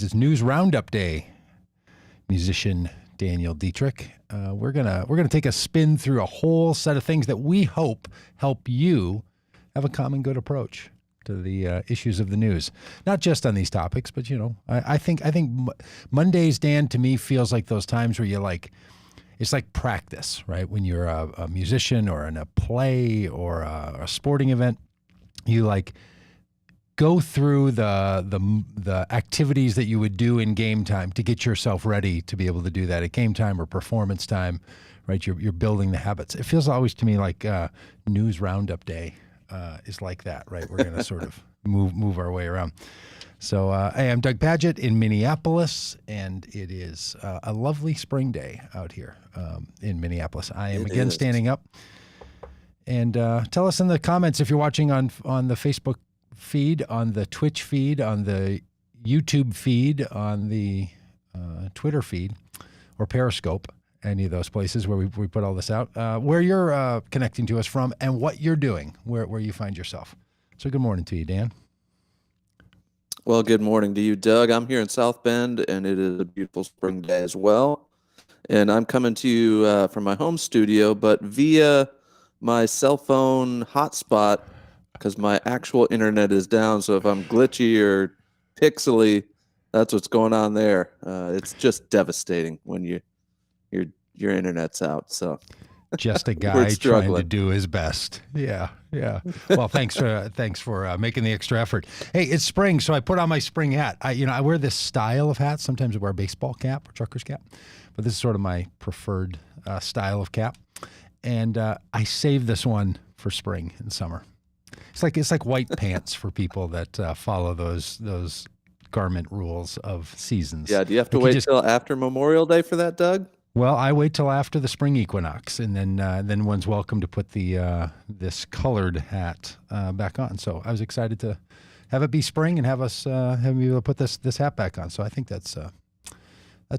It's News Roundup Day. Musician Daniel Dietrich. We're gonna take a spin through a whole set of things that we hope help you have a common good approach to the issues of the news. Not just on these topics, but I think Mondays, Dan, to me feels like those times where it's like practice, right? When you're a musician or in a play or a sporting event, you go through the activities that you would do in game time to get yourself ready to be able to do that at game time or performance time, right? You're building the habits. It feels always to me like News Roundup Day is like that, right? We're going to sort of move our way around. So hey, I'm Doug Padgett in Minneapolis, and it is a lovely spring day out here in Minneapolis. I am again standing up. And tell us in the comments if you're watching on the Facebook feed, on the Twitch feed, on the YouTube feed, on the Twitter feed, or Periscope, any of those places where we put all this out, where you're connecting to us from and what you're doing, where you find yourself. So good morning to you, Dan. Well, good morning to you, Doug. I'm here in South Bend, and it is a beautiful spring day as well. And I'm coming to you from my home studio, but via my cell phone hotspot, because my actual internet is down. So if I'm glitchy or pixely, that's what's going on there. It's just devastating when your internet's out. So just a guy trying to do his best. Yeah. Well, thanks for making the extra effort. Hey, it's spring, so I put on my spring hat. I wear this style of hat. Sometimes I wear a baseball cap or trucker's cap, but this is sort of my preferred style of cap. And I save this one for spring and summer. It's like white pants for people that follow those garment rules of seasons. Yeah. Do you have to wait till after Memorial Day for that, Doug? Well, I wait till after the spring equinox, and then one's welcome to put this colored hat back on. So I was excited to have it be spring and have me able to put this hat back on. So I think that's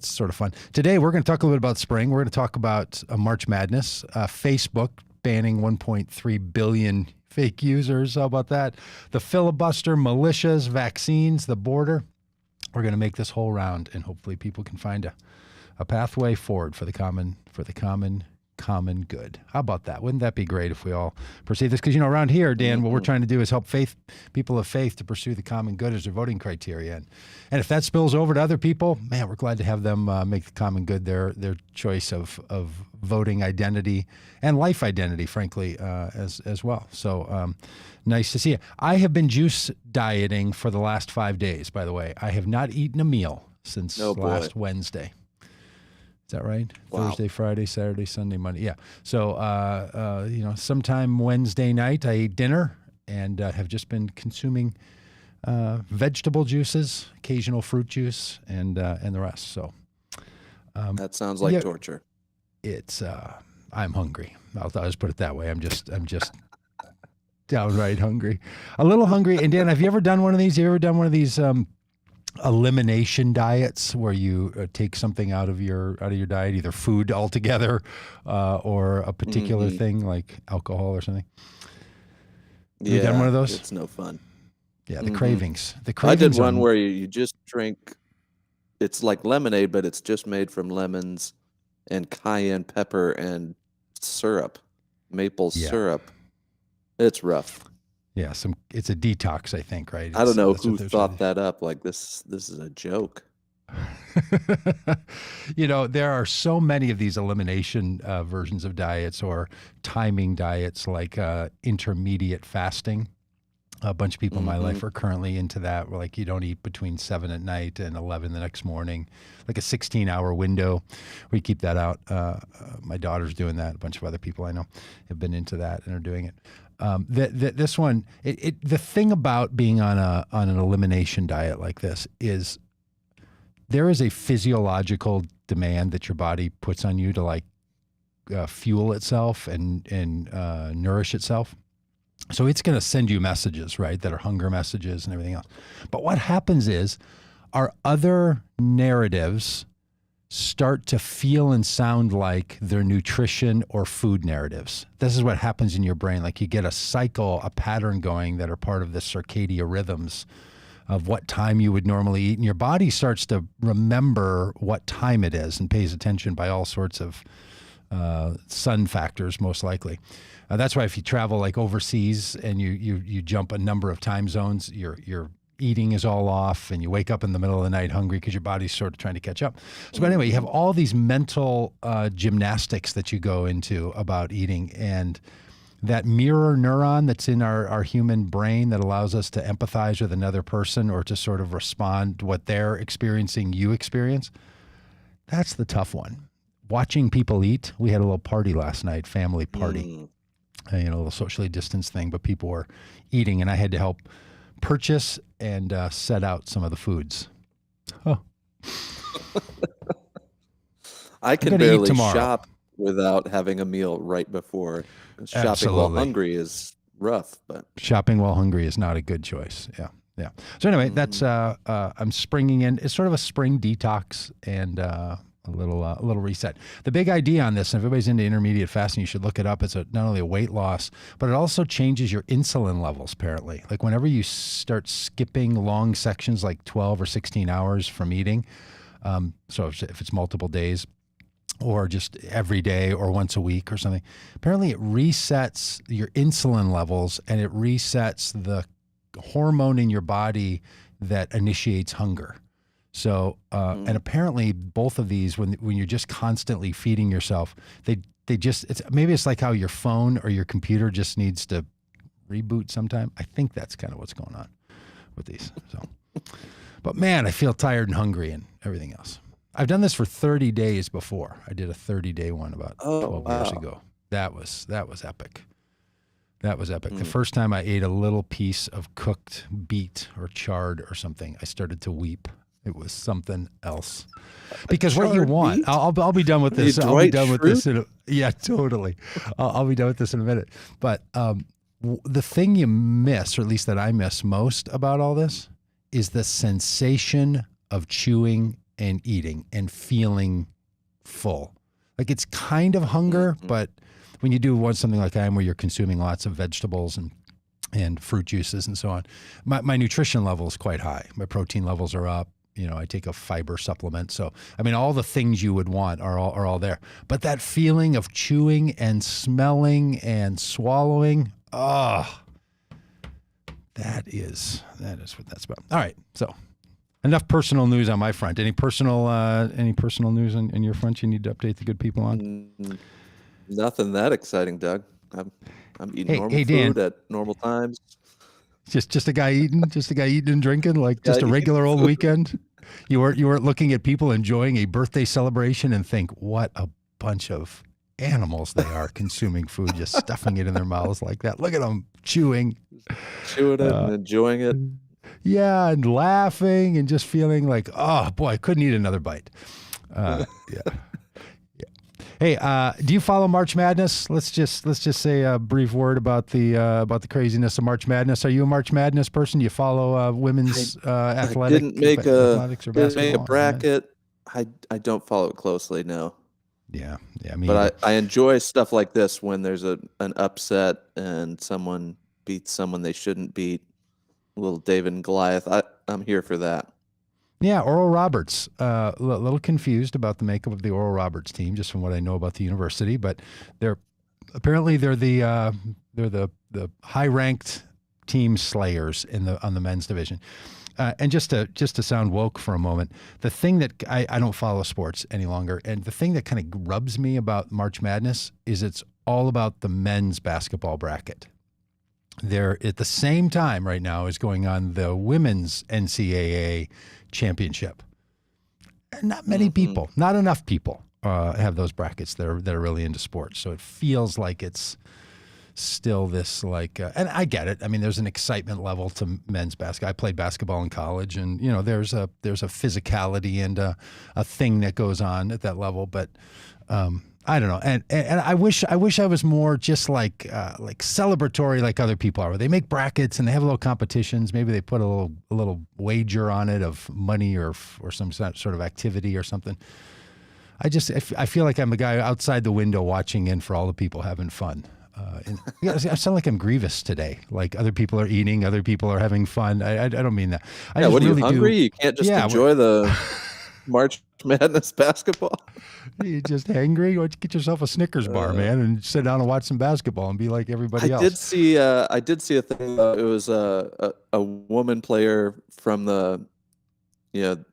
sort of fun. Today we're going to talk a little bit about spring. We're going to talk about March Madness, Facebook banning 1.3 billion fake users. How about that? The filibuster, militias, vaccines, the border. We're going to make this whole round, and hopefully people can find a pathway forward for the common good. How about that? Wouldn't that be great if we all perceive this? Because around here, Dan, what we're trying to do is help people of faith to pursue the common good as their voting criteria, and if that spills over to other people, man, we're glad to have them make the common good their choice of voting identity and life identity, frankly, as well. So nice to see you. I have been juice dieting for the last 5 days. By the way, I have not eaten a meal since last Wednesday. Is that right? Wow. Thursday, Friday, Saturday, Sunday, Monday. Yeah. So, sometime Wednesday night, I ate dinner and have just been consuming vegetable juices, occasional fruit juice, and the rest. So that sounds like torture. It's I'm hungry. I'll just put it that way. I'm just downright hungry, a little hungry. And Dan, have you ever done one of these? Have you ever done one of these elimination diets where you take something out of your diet, either food altogether or a particular thing like alcohol or something? Have you done one of those? It's no fun. Yeah, the cravings. I did one where you just drink. It's like lemonade, but it's just made from lemons and cayenne pepper and syrup, maple syrup. It's rough. Yeah, it's a detox, I think, right? I don't know who thought that up. Like this is a joke. There are so many of these elimination versions of diets or timing diets, like intermediate fasting. A bunch of people in my life are currently into that, where you don't eat between 7 at night and 11 the next morning, like a 16-hour window. We keep that out. My daughter's doing that. A bunch of other people I know have been into that and are doing it. This one, the thing about being on an elimination diet like this is there is a physiological demand that your body puts on you to fuel itself and nourish itself. So it's going to send you messages, right, that are hunger messages and everything else. But what happens is our other narratives start to feel and sound like their nutrition or food narratives. This is what happens in your brain. You get a cycle, a pattern going that are part of the circadian rhythms of what time you would normally eat, and your body starts to remember what time it is and pays attention by all sorts of sun factors, most likely. That's why if you travel like overseas and you jump a number of time zones, your eating is all off, and you wake up in the middle of the night hungry because your body's sort of trying to catch up. So, but anyway, you have all these mental gymnastics that you go into about eating, and that mirror neuron that's in our human brain that allows us to empathize with another person or to sort of respond to what they're experiencing, you experience. That's the tough one. Watching people eat. We had a little party last night, family party. A little socially distanced thing, but people were eating, and I had to help purchase and set out some of the foods. Oh, I can barely shop without having a meal right before. Shopping while hungry is rough, but shopping while hungry is not a good choice. Yeah. So anyway, that's I'm springing in. It's sort of a spring detox and a little reset. The big idea on this, and if everybody's into intermediate fasting, you should look it up. It's not only a weight loss, but it also changes your insulin levels, apparently. Like whenever you start skipping long sections, like 12 or 16 hours from eating, so if it's multiple days or just every day or once a week or something, apparently it resets your insulin levels and it resets the hormone in your body that initiates hunger. So, and apparently both of these, when you're just constantly feeding yourself, maybe it's like how your phone or your computer just needs to reboot sometime. I think that's kind of what's going on with these. So, but man, I feel tired and hungry and everything else. I've done this for 30 days before. I did a 30-day one about 12 years ago. That was epic. That was epic. The first time I ate a little piece of cooked beet or chard or something, I started to weep. It was something else. Because what you want, I'll be done with this. I'll be done with this. Yeah, totally. I'll be done with this in a minute. But the thing you miss, or at least that I miss most about all this, is the sensation of chewing and eating and feeling full. Like it's kind of hunger, but when you do something like I am, where you're consuming lots of vegetables and fruit juices and so on, my nutrition level is quite high. My protein levels are up. I take a fiber supplement. So, I mean, all the things you would want are all there. But that feeling of chewing and smelling and swallowing, that is what that's about. All right. So enough personal news on my front. Any personal news on your front you need to update the good people on? Nothing that exciting, Doug. I'm eating normal food at normal times. Just a guy eating and drinking, like just a regular old weekend. You weren't looking at people enjoying a birthday celebration and think, what a bunch of animals they are consuming food, just stuffing it in their mouths like that. Look at them chewing it and enjoying it. Yeah, and laughing and just feeling like, oh boy, I couldn't eat another bite. Yeah. Hey, do you follow March Madness? Let's just say a brief word about the craziness of March Madness. Are you a March Madness person? Do you follow women's athletics or basketball? Didn't make a bracket. I don't follow it closely, no. Yeah. But I enjoy stuff like this when there's an upset and someone beats someone they shouldn't beat. Little David and Goliath. I'm here for that. Yeah, Oral Roberts. A little confused about the makeup of the Oral Roberts team, just from what I know about the university. But they're the high-ranked team slayers on the men's division. And just to sound woke for a moment, the thing that I don't follow sports any longer, and the thing that kind of rubs me about March Madness is it's all about the men's basketball bracket. There at the same time right now is going on the women's NCAA championship. And not many people, not enough people have those brackets that are really into sports. So it feels like it's still this and I get it. I mean, there's an excitement level to men's basketball. I played basketball in college, and there's a physicality and a thing that goes on at that level. But I don't know, and I wish I was more just like celebratory like other people are. Where they make brackets and they have little competitions. Maybe they put a little wager on it of money or some sort of activity or something. I feel like I'm a guy outside the window watching in for all the people having fun. I sound like I'm grievous today. Like other people are eating, other people are having fun. I don't mean that. I Yeah, just what are you really hungry? do. You can't just Yeah, enjoy the March Madness basketball. you just hangry. Why don't you get yourself a Snickers bar, Uh, man, and sit down and watch some basketball and be like everybody else. I did see a thing. It was a woman player from the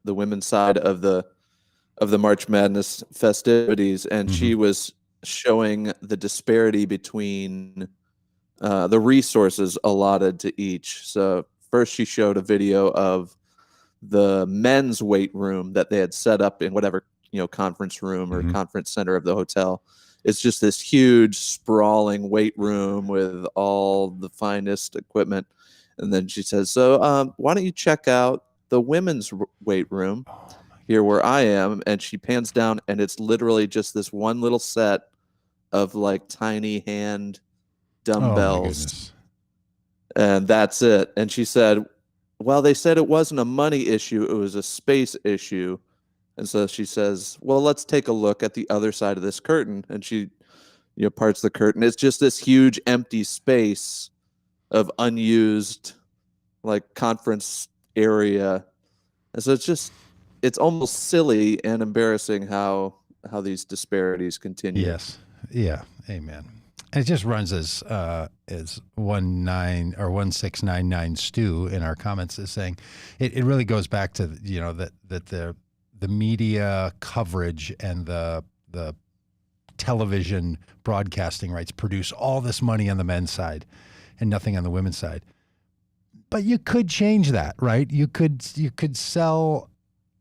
women's side of the March Madness festivities, and Hmm. she was showing the disparity between the resources allotted to each. So first, she showed a video of the men's weight room that they had set up in whatever conference room or Hmm. conference center of the hotel. It's just this huge sprawling weight room with all the finest equipment. And then she says, "So why don't you check out the women's weight room Oh my here where I am?" And she pans down, and it's literally just this one little set of like tiny hand Oh my dumbbells, goodness. and that's it. And she said, "Well, they said it wasn't a money issue, it was a space issue." And so she says, "Well, let's take a look at the other side of this curtain." And she, parts the curtain. It's just this huge empty space of unused, like, conference area. And so it's almost silly and embarrassing how these disparities continue. Yes. Yeah. Amen. And it just runs as 1699 Stu in our comments is saying, it really goes back to that the media coverage and the television broadcasting rights produce all this money on the men's side and nothing on the women's side. But you could change that, right? You could sell.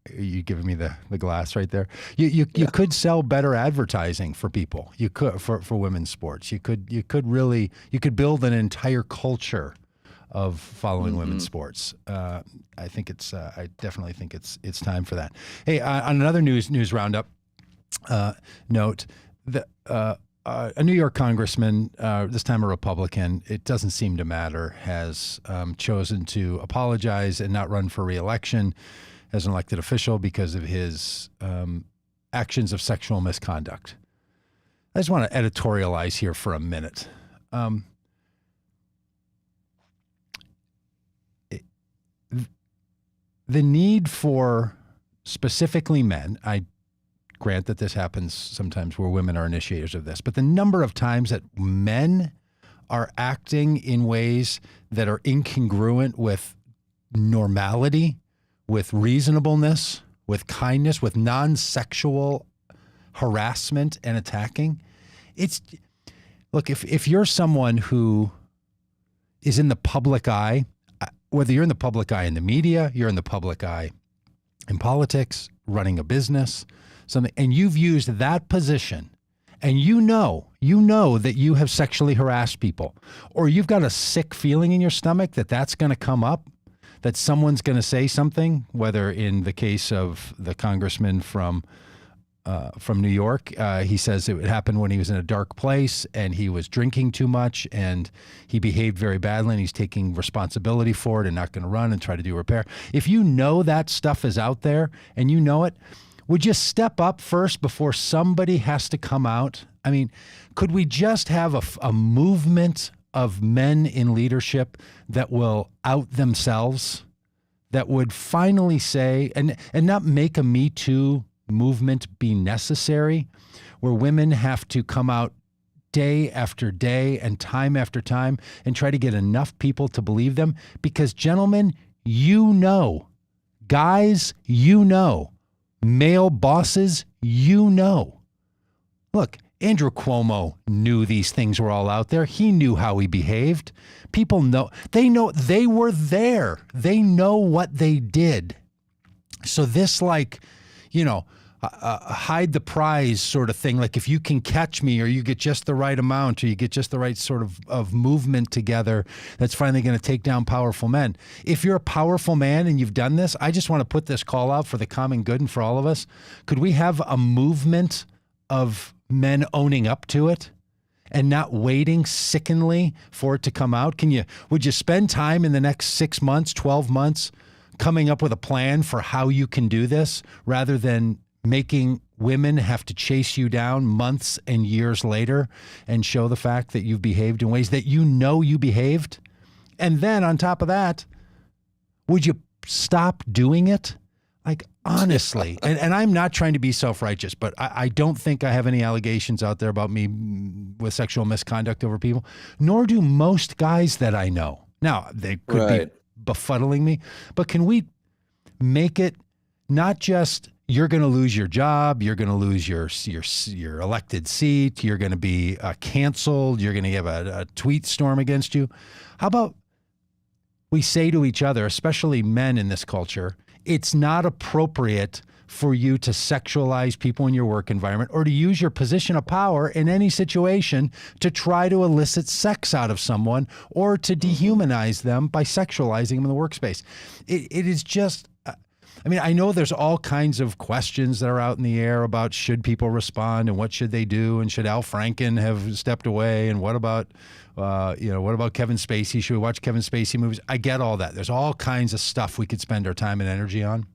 Are you giving me the glass right there? You could sell better advertising for people. You could for women's sports. You could build an entire culture of following women's sports. I definitely think it's time for that. Hey, on another news roundup note, a New York congressman, this time a Republican, it doesn't seem to matter, has chosen to apologize and not run for re-election as an elected official because of his actions of sexual misconduct. I just want to editorialize here for a minute. The need for specifically men, I grant that this happens sometimes where women are initiators of this, but the number of times that men are acting in ways that are incongruent with normality, with reasonableness, with kindness, with non-sexual harassment and attacking. Look, if you're someone who is in the public eye, whether you're in the public eye in the media, you're in the public eye in politics, running a business, something, and you've used that position, and you know that you have sexually harassed people, or you've got a sick feeling in your stomach that that's going to come up, that someone's going to say something, whether in the case of the congressman from New York, he says it happened when he was in a dark place and he was drinking too much and he behaved very badly and he's taking responsibility for it and not going to run and try to do repair. If you know that stuff is out there and you know it, would you step up first before somebody has to come out? I mean, could we just have a movement of men in leadership that will out themselves, that would finally say, and not make a Me Too movement be necessary, where women have to come out day after day and time after time and try to get enough people to believe them? Because gentlemen, guys, male bosses, look, Andrew Cuomo knew these things were all out there. He knew how he behaved. People know, they were there. They know what they did. So this hide the prize sort of thing, like if you can catch me or you get just the right amount or you get just the right sort of movement together, that's finally going to take down powerful men. If you're a powerful man and you've done this, I just want to put this call out for the common good and for all of us. Could we have a movement of men owning up to it and not waiting sickeningly for it to come out? Would you spend time in the next 6 months, 12 months coming up with a plan for how you can do this rather than making women have to chase you down months and years later and show the fact that you've behaved in ways that you know you behaved? And then on top of that, would you stop doing it? Like, honestly, and I'm not trying to be self-righteous, but I don't think I have any allegations out there about me with sexual misconduct over people, nor do most guys that I know. Now, they could be befuddling me, but can we make it not just you're going to lose your job, you're going to lose your elected seat, you're going to be canceled, you're going to have a tweet storm against you? How about we say to each other, especially men in this culture, it's not appropriate for you to sexualize people in your work environment or to use your position of power in any situation to try to elicit sex out of someone or to dehumanize them by sexualizing them in the workspace. It is just, I mean, I know there's all kinds of questions that are out in the air about should people respond and what should they do, and should Al Franken have stepped away, and what about what about Kevin Spacey? Should we watch Kevin Spacey movies? I get all that. There's all kinds of stuff we could spend our time and energy on.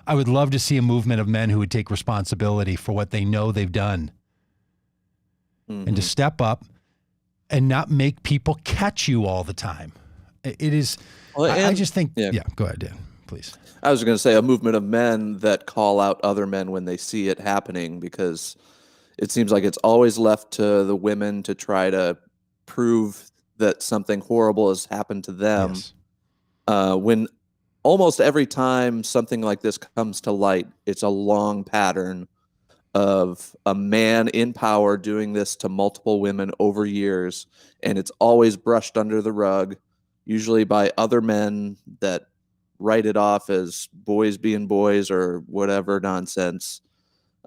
I would love to see a movement of men who would take responsibility for what they know they've done and to step up and not make people catch you all the time. It is, well, I just think, yeah, go ahead, Dan, please. I was going to say a movement of men that call out other men when they see it happening, because it seems like it's always left to the women to try to prove that something horrible has happened to them. Yes. When almost every time something like this comes to light, it's a long pattern of a man in power doing this to multiple women over years, and it's always brushed under the rug, usually by other men that write it off as boys being boys or whatever nonsense.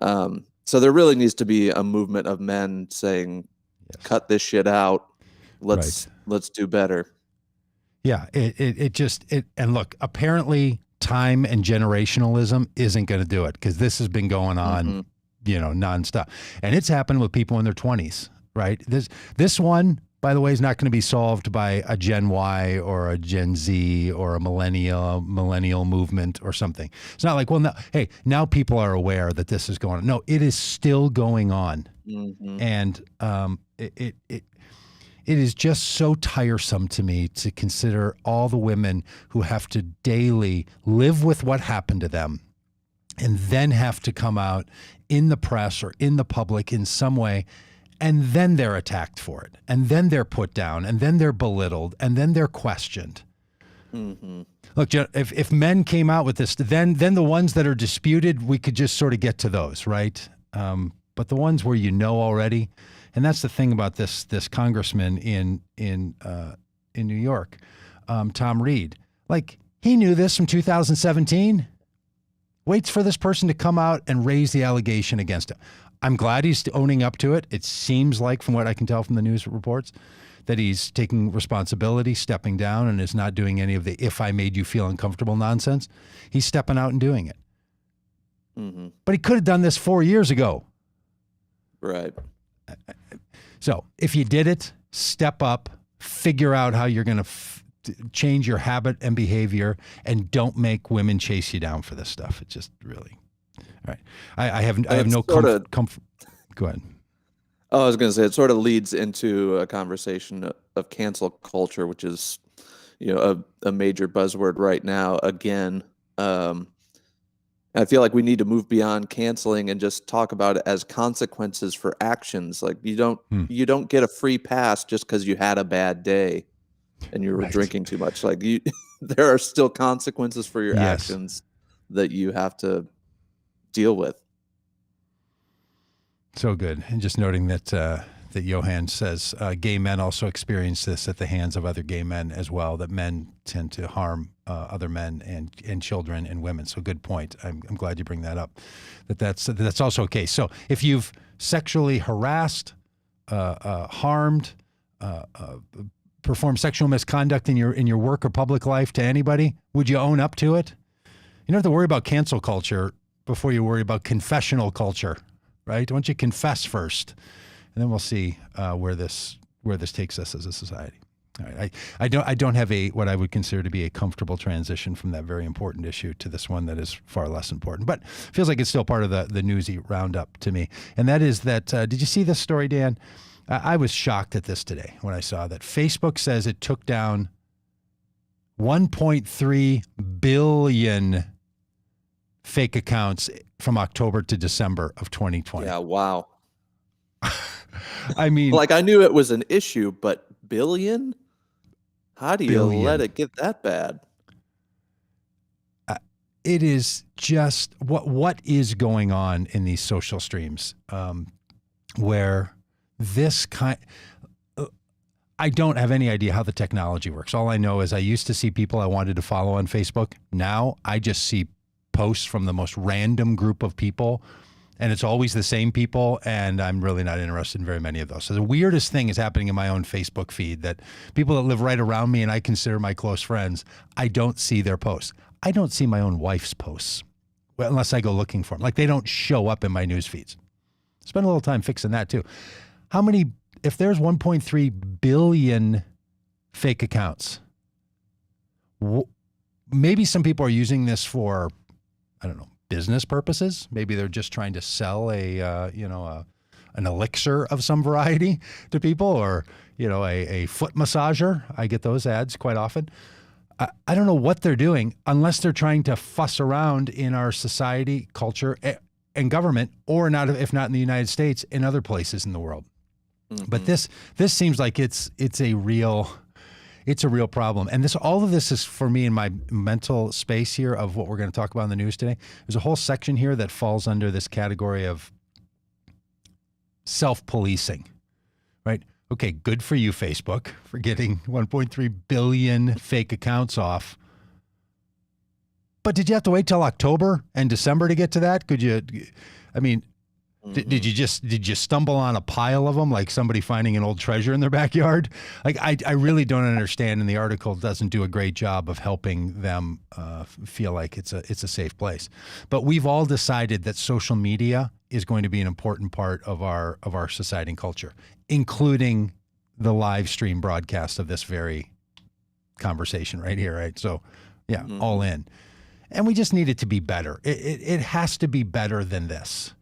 So there really needs to be a movement of men saying, cut this shit out. Let's do better. Yeah, and look, apparently time and generationalism isn't going to do it, because this has been going on, nonstop. And it's happened with people in their 20s, right? This one, by the way, is not going to be solved by a Gen Y or a Gen Z or a millennial movement or something. It's not like, well, no, hey, now people are aware that this is going on. No, it is still going on. And it is just so tiresome to me to consider all the women who have to daily live with what happened to them and then have to come out in the press or in the public in some way, and then they're attacked for it, and then they're put down, and then they're belittled, and then they're questioned. Look, if men came out with this, then the ones that are disputed, we could just sort of get to those, right? But the ones where already, and that's the thing about this congressman in New York, Tom Reed. Like, he knew this from 2017. Waits for this person to come out and raise the allegation against him. I'm glad he's owning up to it. It seems like, from what I can tell from the news reports, that he's taking responsibility, stepping down, and is not doing any of the "if I made you feel uncomfortable" nonsense. He's stepping out and doing it. But he could have done this 4 years ago. Right. So if you did it, step up, figure out how you're going to change your habit and behavior, and don't make women chase you down for this stuff. It just really, all right. I have no comfort. Go ahead. Oh, I was going to say, it sort of leads into a conversation of cancel culture, which is, a major buzzword right now. Again, I feel like we need to move beyond canceling and just talk about it as consequences for actions. Like, you don't get a free pass just because you had a bad day and you were drinking too much. Like, there are still consequences for your actions that you have to deal with. So good. And just noting that Johan says gay men also experience this at the hands of other gay men as well, that men tend to harm other men and children and women. So good point. I'm glad you bring that up, that's also okay. So if you've sexually harassed, harmed, performed sexual misconduct in your work or public life to anybody, would you own up to it? You don't have to worry about cancel culture before you worry about confessional culture, right? Why don't you confess first? And then we'll see where this takes us as a society. All right. I don't have what I would consider to be a comfortable transition from that very important issue to this one that is far less important, but feels like it's still part of the newsy roundup to me. And that is that, did you see this story, Dan? I was shocked at this today when I saw that Facebook says it took down 1.3 billion fake accounts from October to December of 2020. Yeah, wow. I mean, like I knew it was an issue, but billion? How do you let Billion. it get that bad? It is just what is going on in these social streams, where this kind. I don't have any idea how the technology works. All I know is I used to see people I wanted to follow on Facebook. Now I just see posts from the most random group of people, and it's always the same people, and I'm really not interested in very many of those. So the weirdest thing is happening in my own Facebook feed, that people that live right around me and I consider my close friends, I don't see their posts. I don't see my own wife's posts, well, unless I go looking for them. Like, they don't show up in my news feeds. Spend a little time fixing that too. How many, if there's 1.3 billion fake accounts, maybe some people are using this for, I don't know, business purposes. Maybe they're just trying to sell an elixir of some variety to people, or, a foot massager. I get those ads quite often. I don't know what they're doing, unless they're trying to fuss around in our society, culture, and government, or not, if not in the United States, in other places in the world. Mm-hmm. But this seems like it's a real problem. And all of this is, for me, in my mental space here of what we're going to talk about in the news today. There's a whole section here that falls under this category of self-policing, right? Okay, good for you, Facebook, for getting 1.3 billion fake accounts off. But did you have to wait till October and December to get to that? Did you stumble on a pile of them, like somebody finding an old treasure in their backyard? Like, I really don't understand, and the article doesn't do a great job of helping them feel like it's a safe place. But we've all decided that social media is going to be an important part of our society and culture, including the live stream broadcast of this very conversation right here, right? So, yeah, all in. And we just need it to be better. It has to be better than this.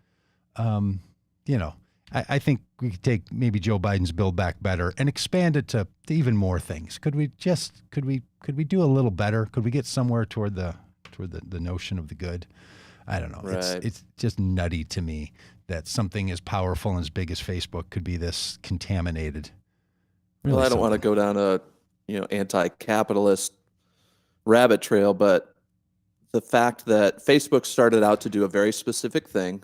I think we could take maybe Joe Biden's Build Back Better and expand it to even more things. Could we do a little better? Could we get somewhere toward the notion of the good? I don't know. Right. It's just nutty to me that something as powerful and as big as Facebook could be this contaminated. Really, well, I don't want to go down a anti-capitalist rabbit trail, but the fact that Facebook started out to do a very specific thing,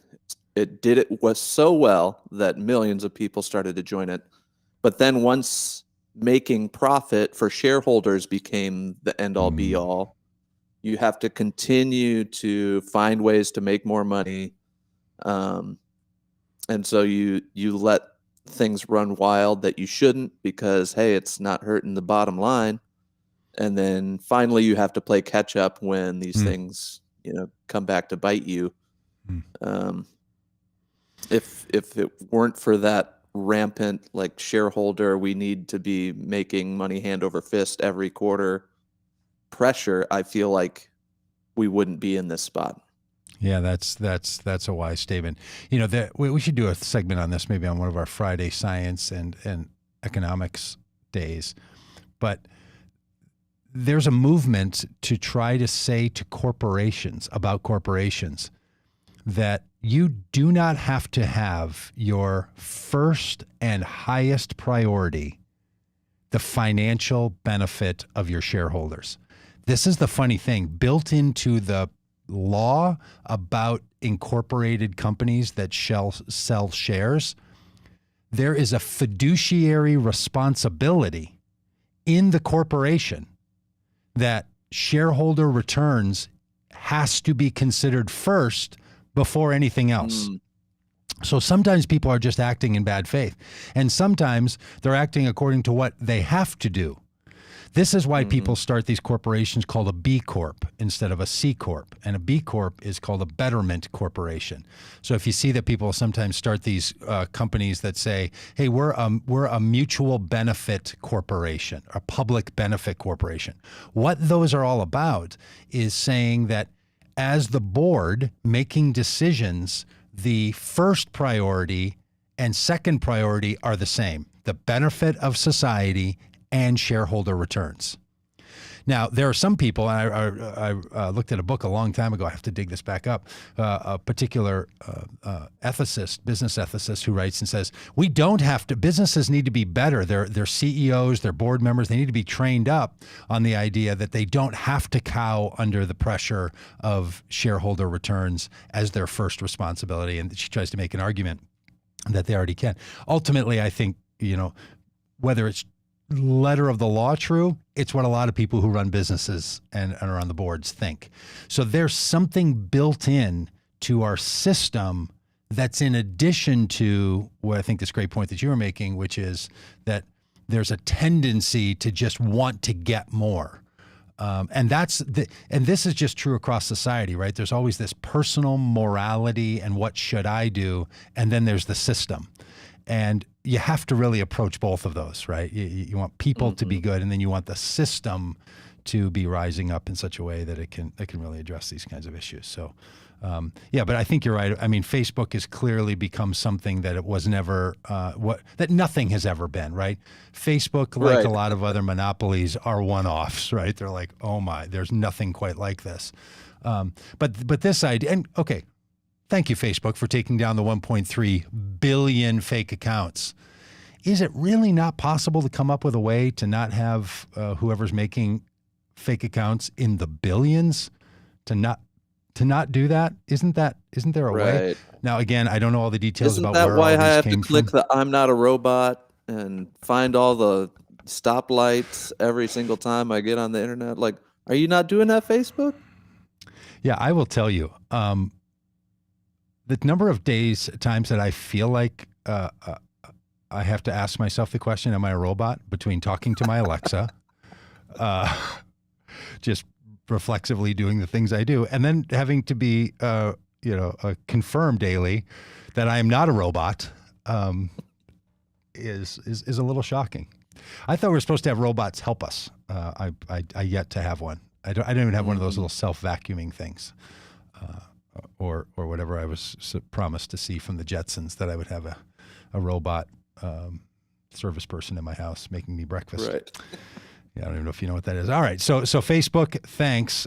it was so well that millions of people started to join it. But then once making profit for shareholders became the end-all be-all, you have to continue to find ways to make more money. And so you let things run wild that you shouldn't, because, hey, it's not hurting the bottom line. And then finally you have to play catch up when these things, come back to bite you. If it weren't for that rampant, like, shareholder, we need to be making money hand over fist every quarter pressure, I feel like we wouldn't be in this spot. Yeah, that's a wise statement. We should do a segment on this maybe on one of our Friday science and economics days. But there's a movement to try to say to corporations that you do not have to have your first and highest priority the financial benefit of your shareholders. This is the funny thing. Built into the law about incorporated companies that sell shares, there is a fiduciary responsibility in the corporation that shareholder returns has to be considered first before anything else. So sometimes people are just acting in bad faith, and sometimes they're acting according to what they have to do. This is why people start these corporations called a B Corp instead of a C Corp. And a B Corp is called a betterment corporation. So if you see that people sometimes start these companies that say, hey, we're a mutual benefit corporation, a public benefit corporation. What those are all about is saying that as the board making decisions, the first priority and second priority are the same: the benefit of society and shareholder returns. Now, there are some people, and I looked at a book a long time ago, I have to dig this back up, a particular ethicist, business ethicist, who writes and says, we don't have to, businesses need to be better. Their CEOs, their board members, they need to be trained up on the idea that they don't have to cow under the pressure of shareholder returns as their first responsibility. And she tries to make an argument that they already can. Ultimately, I think, whether it's letter of the law true, it's what a lot of people who run businesses and are on the boards think. So there's something built in to our system that's in addition to what I think this great point that you were making, which is that there's a tendency to just want to get more. And this is just true across society, right? There's always this personal morality and what should I do? And then there's the system. And you have to really approach both of those, right? You want people to be good, and then you want the system to be rising up in such a way that it can really address these kinds of issues. So, but I think you're right. I mean, Facebook has clearly become something that it was never, that nothing has ever been, right? Facebook, like a lot of other monopolies, are one-offs, right? They're like, oh my, there's nothing quite like this. But this idea, and okay, thank you, Facebook, for taking down the 1.3 billion fake accounts. Is it really not possible to come up with a way to not have whoever's making fake accounts in the billions to not do that? Isn't there a way? Now, again, I don't know all the details about where all these came from. Isn't that why I have to click the I'm not a robot and find all the stoplights every single time I get on the internet? Like, are you not doing that, Facebook? Yeah, I will tell you. The number of times that I feel like I have to ask myself the question, am I a robot? Between talking to my Alexa, just reflexively doing the things I do, and then having to be, confirmed daily that I am not a robot, is a little shocking. I thought we were supposed to have robots help us. I yet to have one. I don't even have one of those little self-vacuuming things. Or whatever I was promised to see from the Jetsons, that I would have a robot service person in my house making me breakfast. Right. Yeah, I don't even know if you know what that is. All right, so Facebook, thanks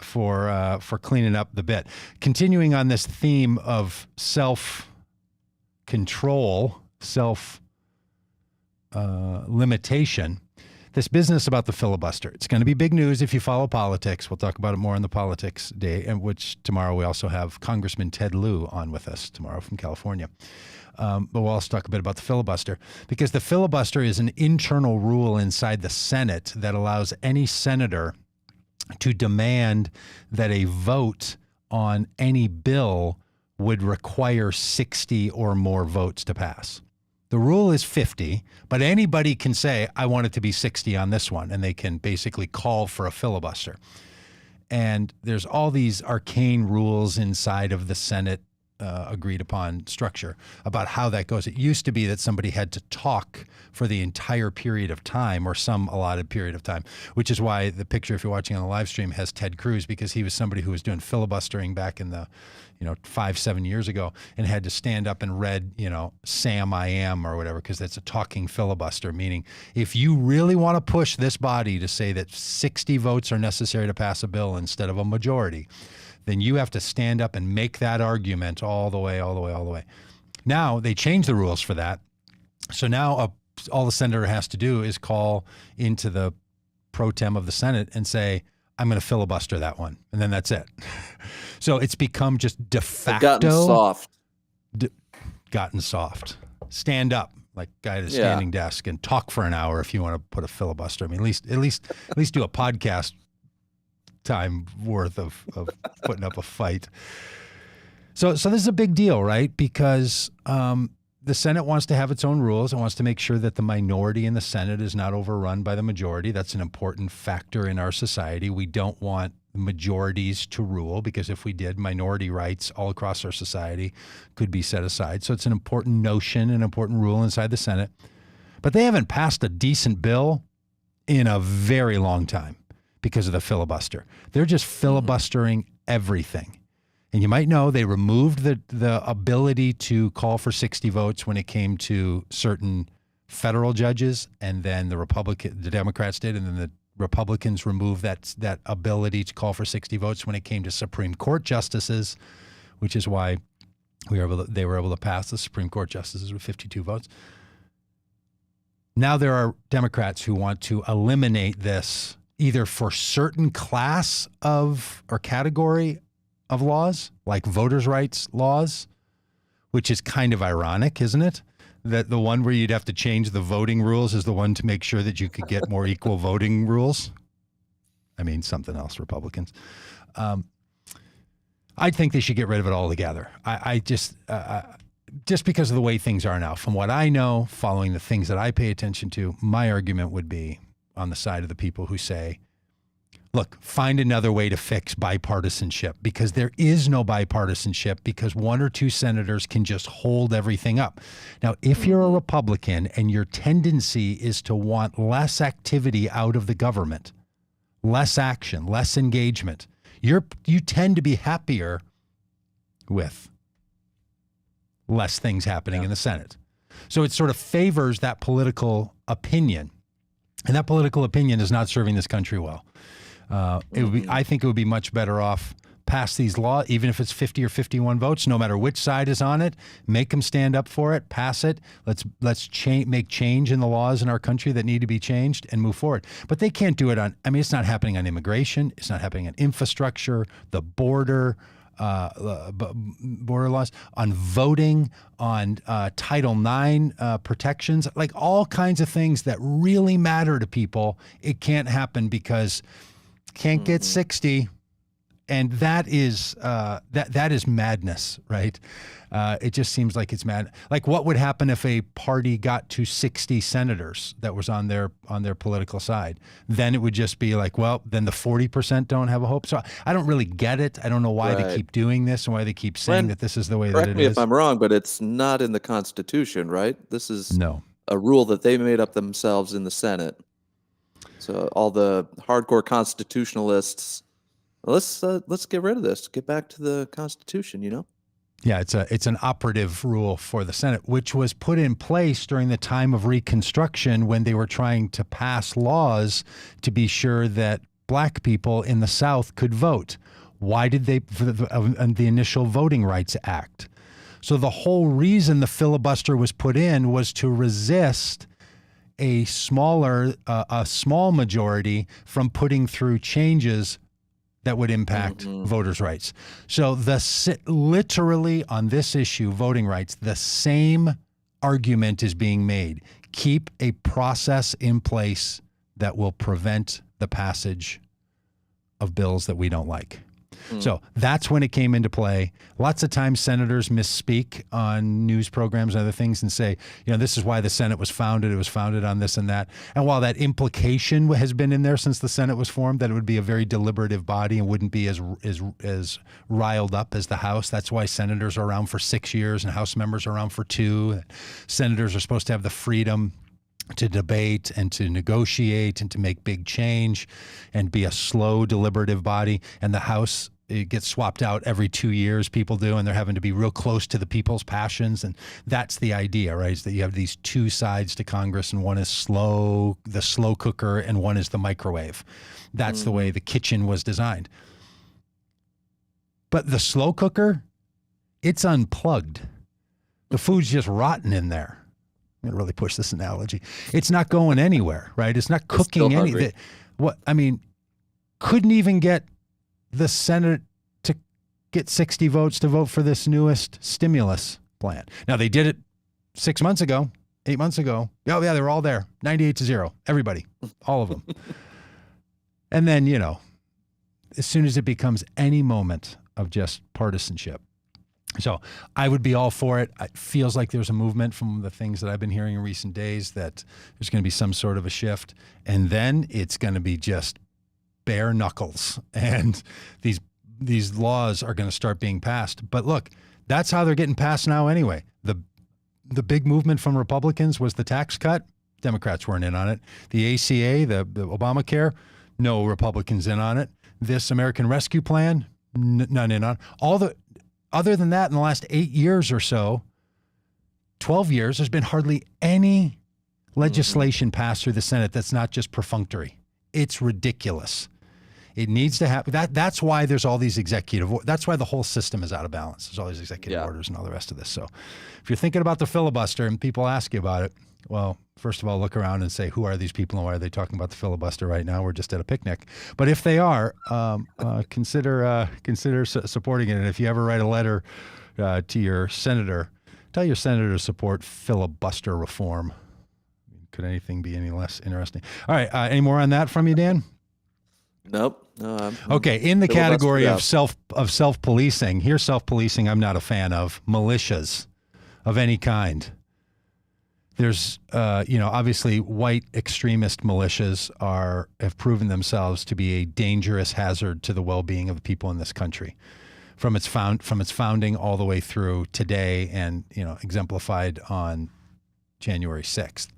for cleaning up the bit. Continuing on this theme of self-control, self-limitation. This business about the filibuster. It's going to be big news if you follow politics. We'll talk about it more on the Politics Day, and which tomorrow we also have Congressman Ted Lieu on with us tomorrow from California. But we'll also talk a bit about the filibuster, because the filibuster is an internal rule inside the Senate that allows any senator to demand that a vote on any bill would require 60 or more votes to pass. The rule is 50, but anybody can say, I want it to be 60 on this one, and they can basically call for a filibuster. And there's all these arcane rules inside of the Senate agreed upon structure about how that goes. It used to be that somebody had to talk for the entire period of time, or some allotted period of time, which is why the picture, if you're watching on the live stream, has Ted Cruz, because he was somebody who was doing filibustering back in the 5-7 years ago, and had to stand up and read, Sam I am or whatever, because that's a talking filibuster, meaning if you really want to push this body to say that 60 votes are necessary to pass a bill instead of a majority, then you have to stand up and make that argument all the way. Now they changed the rules for that. So now all the senator has to do is call into the pro tem of the Senate and say, I'm going to filibuster that one. And then that's it. So it's become just de facto. Gotten soft. Stand up like guy at a standing desk and talk for an hour if you want to put a filibuster. I mean, at least do a podcast time worth of putting up a fight. So this is a big deal, right? Because the Senate wants to have its own rules. It wants to make sure that the minority in the Senate is not overrun by the majority. That's an important factor in our society. We don't want majorities to rule, because if we did, minority rights all across our society could be set aside. So it's an important notion, an important rule inside the Senate. But they haven't passed a decent bill in a very long time because of the filibuster. They're just filibustering everything. And you might know they removed the ability to call for 60 votes when it came to certain federal judges, and then the Democrats did, and then the Republicans removed that ability to call for 60 votes when it came to Supreme Court justices, which is why they were able to pass the Supreme Court justices with 52 votes. Now there are Democrats who want to eliminate this either for certain class of or category of laws, like voters' rights laws, which is kind of ironic, isn't it? That the one where you'd have to change the voting rules is the one to make sure that you could get more equal voting rules. I mean, something else, Republicans. I think they should get rid of it altogether. I just because of the way things are now. From what I know, following the things that I pay attention to, my argument would be on the side of the people who say, look, find another way to fix bipartisanship, because there is no bipartisanship, because one or two senators can just hold everything up. Now, if you're a Republican and your tendency is to want less activity out of the government, less action, less engagement, you tend to be happier with less things happening in the Senate. So it sort of favors that political opinion. And that political opinion is not serving this country well. I think it would be much better off pass these laws, even if it's 50 or 51 votes, no matter which side is on it, make them stand up for it, pass it. Let's make change in the laws in our country that need to be changed and move forward. But they can't do it it's not happening on immigration. It's not happening on infrastructure, the border laws, on voting, on Title IX protections, like all kinds of things that really matter to people. It can't happen because can't get 60, and that is madness, right? It just seems like it's mad. Like, what would happen if a party got to 60 senators that was on their political side? Then it would just be like, well, then the 40% don't have a hope. So I don't really get it. I don't know why they keep doing this and why they keep saying that this is the way that it is. Correct me if I'm wrong, but it's not in the Constitution, right? This is no a rule that they made up themselves in the Senate. So all the hardcore constitutionalists, let's get rid of this. Get back to the Constitution, Yeah, it's an operative rule for the Senate, which was put in place during the time of Reconstruction when they were trying to pass laws to be sure that black people in the South could vote. Why did they? For the initial Voting Rights Act. So the whole reason the filibuster was put in was to resist a small majority from putting through changes that would impact voters' rights. So literally on this issue, voting rights, the same argument is being made. Keep a process in place that will prevent the passage of bills that we don't like. So that's when it came into play. Lots of times senators misspeak on news programs and other things and say, this is why the Senate was founded. It was founded on this and that. And while that implication has been in there since the Senate was formed, that it would be a very deliberative body and wouldn't be as riled up as the House. That's why senators are around for 6 years and House members are around for 2. Senators are supposed to have the freedom to debate and to negotiate and to make big change and be a slow, deliberative body. And the House, it gets swapped out every 2 years, people do, and they're having to be real close to the people's passions. And that's the idea, right, is that you have these two sides to Congress, and one is the slow cooker, and one is the microwave. That's the way the kitchen was designed. But the slow cooker, it's unplugged. The food's just rotten in there. I'm going to really push this analogy. It's not going anywhere, right? It's not cooking anything. Couldn't even get the Senate to get 60 votes to vote for this newest stimulus plan. Now, they did it 6 months ago, 8 months ago. Oh, yeah, they were all there. 98-0. Everybody. All of them. And then, as soon as it becomes any moment of just partisanship, So I would be all for it. It feels like there's a movement from the things that I've been hearing in recent days that there's going to be some sort of a shift. And then it's going to be just bare knuckles. And these laws are going to start being passed. But look, that's how they're getting passed now anyway. The big movement from Republicans was the tax cut. Democrats weren't in on it. The ACA, the Obamacare, no Republicans in on it. This American Rescue Plan, none in on it. Other than that, in the last 8 years or so, 12 years, there's been hardly any legislation passed through the Senate that's not just perfunctory. It's ridiculous. It needs to happen. That's why there's all these that's why the whole system is out of balance. There's all these executive orders and all the rest of this. So if you're thinking about the filibuster and people ask you about it, well, first of all, look around and say, who are these people and why are they talking about the filibuster right now? We're just at a picnic. But if they are, consider supporting it. And if you ever write a letter to your senator, tell your senator to support filibuster reform. Could anything be any less interesting? All right. Any more on that from you, Dan? Nope. No, okay. In the category of self-policing, here's self-policing I'm not a fan of: militias of any kind. There's, obviously white extremist militias have proven themselves to be a dangerous hazard to the well-being of the people in this country, from its founding all the way through today, and exemplified on January 6th.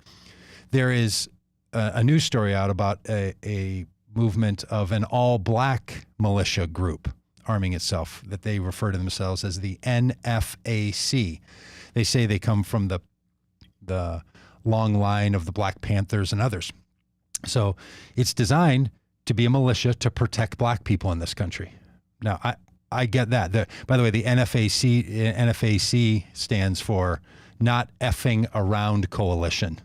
There is a news story out about a movement of an all-black militia group arming itself that they refer to themselves as the NFAC. They say they come from the long line of the Black Panthers and others. So it's designed to be a militia to protect black people in this country. Now, I get that. By the way, the NFAC stands for Not Effing Around Coalition.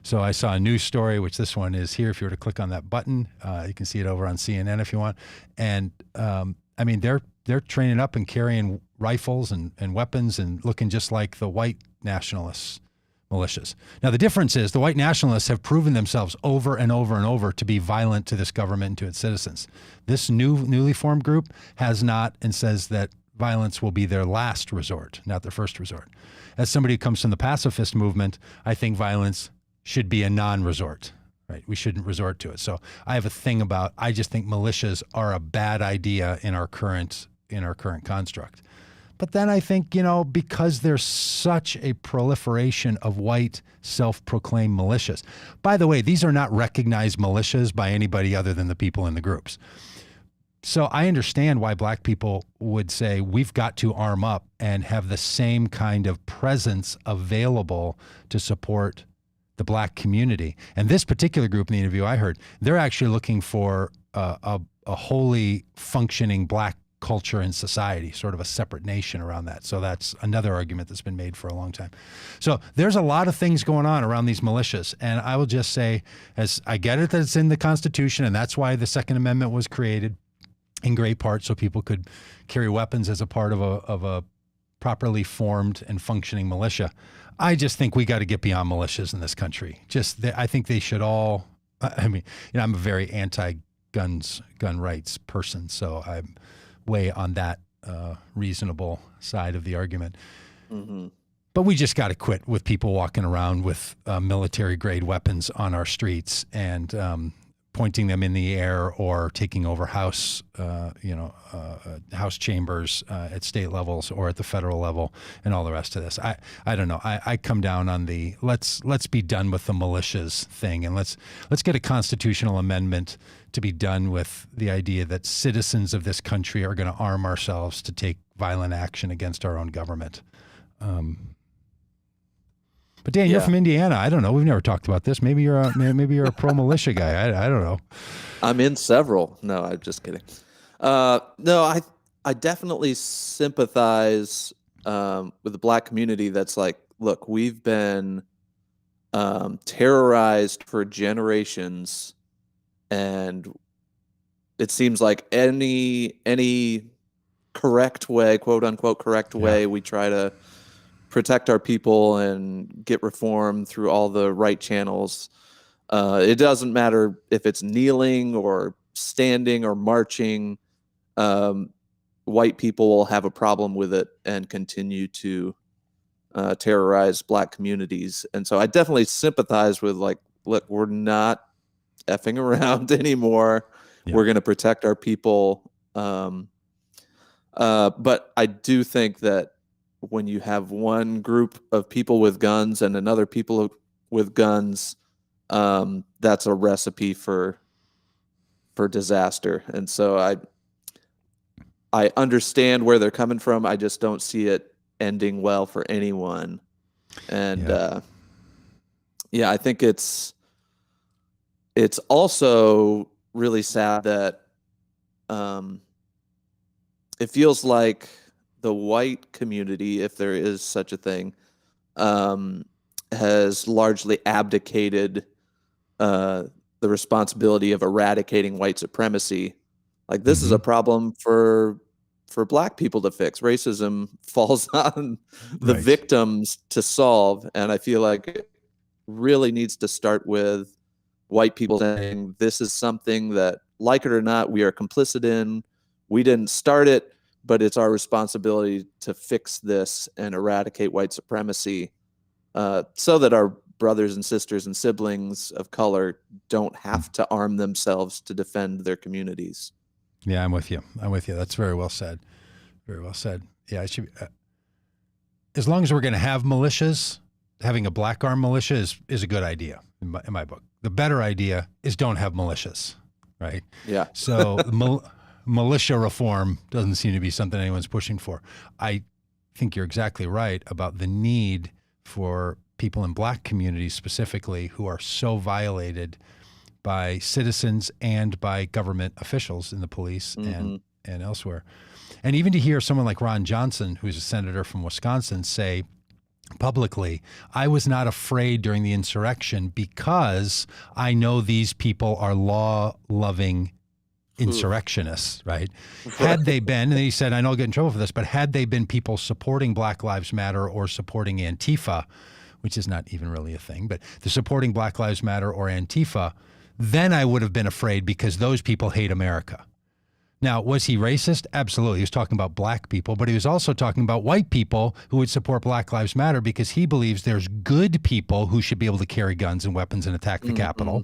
So I saw a news story, which this one is here. If you were to click on that button, you can see it over on CNN if you want. And they're training up and carrying rifles and weapons and looking just like the white nationalists militias. Now, the difference is the white nationalists have proven themselves over and over and over to be violent to this government and to its citizens. This newly formed group has not, and says that violence will be their last resort, not their first resort. As somebody who comes from the pacifist movement, I think violence should be a non-resort, right? We shouldn't resort to it. So I have a thing about, I just think militias are a bad idea in our current construct. But then I think, because there's such a proliferation of white self-proclaimed militias. By the way, these are not recognized militias by anybody other than the people in the groups. So I understand why black people would say we've got to arm up and have the same kind of presence available to support the black community. And this particular group in the interview I heard, they're actually looking for a wholly functioning black culture and society, sort of a separate nation around that. So that's another argument that's been made for a long time. So there's a lot of things going on around these militias. And I will just say, as I get it that it's in the Constitution, and that's why the Second Amendment was created in great part, so people could carry weapons as a part of a properly formed and functioning militia. I just think we got to get beyond militias in this country. I think they should all, I'm a very gun rights person, so I'm way on that reasonable side of the argument. Mm-hmm. But we just got to quit with people walking around with military-grade weapons on our streets and pointing them in the air or taking over house chambers at state levels or at the federal level and all the rest of this. I don't know. I come down on the let's be done with the militias thing, and let's get a constitutional amendment to be done with the idea that citizens of this country are going to arm ourselves to take violent action against our own government. But Dan, you're from Indiana. I don't know. We've never talked about this. Maybe you're a pro militia guy. I don't know. I'm in several. No, I'm just kidding. No, I definitely sympathize with the black community. That's like, look, we've been terrorized for generations, and it seems like any correct way, quote unquote correct way, we try to protect our people and get reform through all the right channels. It doesn't matter if it's kneeling or standing or marching. white people will have a problem with it and continue to terrorize black communities. And so I definitely sympathize with, like, look, we're not effing around anymore. Yeah. We're going to protect our people. But I do think that when you have one group of people with guns and another people with guns, that's a recipe for disaster. And so I understand where they're coming from. I just don't see it ending well for anyone. And I think it's also really sad that it feels like the white community, if there is such a thing, has largely abdicated the responsibility of eradicating white supremacy. Like, this is a problem for black people to fix. Racism falls on the victims to solve, and I feel like it really needs to start with white people saying, this is something that, like it or not, we are complicit in. We didn't start it, but it's our responsibility to fix this and eradicate white supremacy, so that our brothers and sisters and siblings of color don't have to arm themselves to defend their communities. Yeah, I'm with you. That's very well said. Very well said. Yeah, it should be, as long as we're going to have militias, having a black arm militia is a good idea in my book. The better idea is don't have militias, right? Yeah. So militia reform doesn't seem to be something anyone's pushing for. I think you're exactly right about the need for people in black communities specifically who are so violated by citizens and by government officials in the police and elsewhere. And even to hear someone like Ron Johnson, who's a senator from Wisconsin, say publicly, I was not afraid during the insurrection because I know these people are law-loving insurrectionists, right? Had they been, and he said, I know I'll get in trouble for this, but had they been people supporting Black Lives Matter or supporting Antifa, which is not even really a thing, but the supporting Black Lives Matter or Antifa, then I would have been afraid because those people hate America. Now, was he racist? Absolutely. He was talking about black people, but he was also talking about white people who would support Black Lives Matter because he believes there's good people who should be able to carry guns and weapons and attack the Capitol.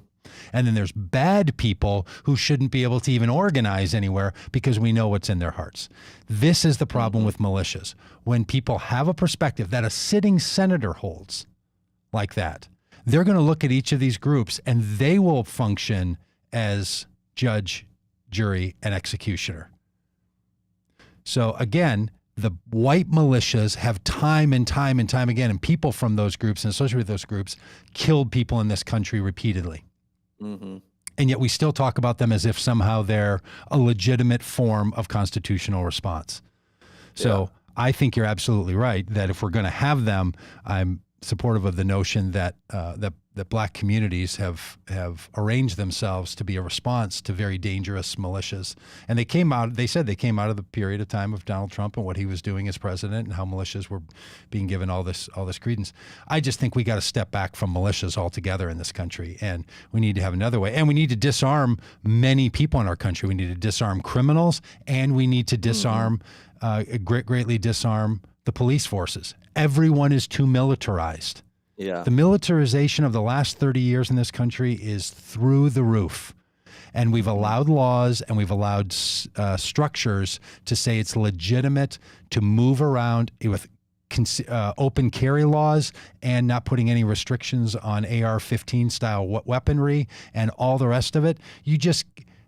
And then there's bad people who shouldn't be able to even organize anywhere because we know what's in their hearts. This is the problem with militias. When people have a perspective that a sitting senator holds like that, they're going to look at each of these groups and they will function as judge, jury, and executioner. So again, the white militias have time and time and time again, and people from those groups and associated with those groups killed people in this country repeatedly. And yet we still talk about them as if somehow they're a legitimate form of constitutional response. So I think you're absolutely right that if we're going to have them, I'm supportive of the notion that that black communities have arranged themselves to be a response to very dangerous militias. And they said they came out of the period of time of Donald Trump and what he was doing as president and how militias were being given all this credence. I just think we got to step back from militias altogether in this country, and we need to have another way. And we need to disarm many people in our country. We need to disarm criminals, and we need to disarm, greatly disarm the police forces. Everyone is too militarized. Yeah. The militarization of the last 30 years in this country is through the roof. And we've allowed laws and we've allowed structures to say it's legitimate to move around with open carry laws and not putting any restrictions on AR-15 style weaponry and all the rest of it.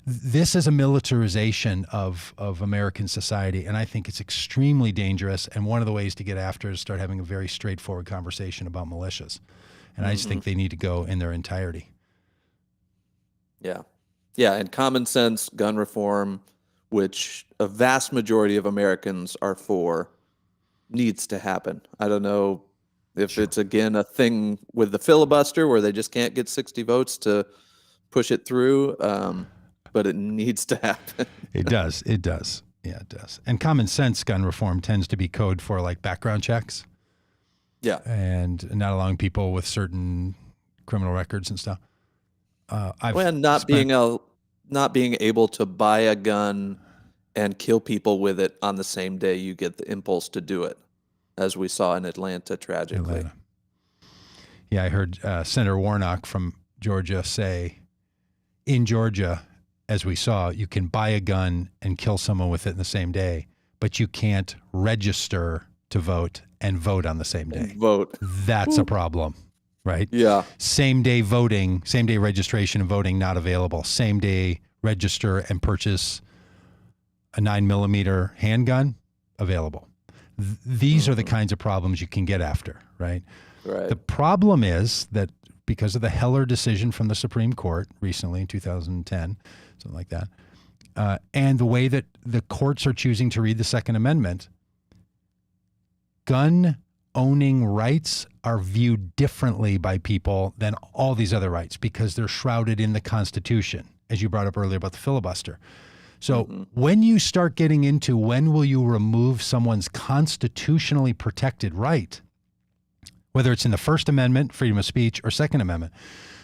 This is a militarization of American society, and I think it's extremely dangerous. And one of the ways to get after it is start having a very straightforward conversation about militias. And I just think they need to go in their entirety. Yeah. Yeah, and common sense gun reform, which a vast majority of Americans are for, needs to happen. I don't know if it's, again, a thing with the filibuster where they just can't get 60 votes to push it through. But it needs to happen. It does. It does. Yeah, it does. And common sense gun reform tends to be code for like background checks. Yeah. And not allowing people with certain criminal records and stuff. Not being able to buy a gun and kill people with it on the same day you get the impulse to do it, as we saw in Atlanta, tragically. Atlanta. Yeah, I heard Senator Warnock from Georgia say, in Georgia, as we saw, you can buy a gun and kill someone with it in the same day, but you can't register to vote and vote on the same day. Vote. That's a problem, right? Yeah. Same day voting, same day registration and voting not available. Same day register and purchase a 9mm handgun available. These are the kinds of problems you can get after, right? Right. The problem is that because of the Heller decision from the Supreme Court recently in 2010, something like that, and the way that the courts are choosing to read the Second Amendment, gun owning rights are viewed differently by people than all these other rights because they're shrouded in the Constitution, as you brought up earlier about the filibuster. So when you start getting into when will you remove someone's constitutionally protected right, whether it's in the First Amendment, freedom of speech, or Second Amendment.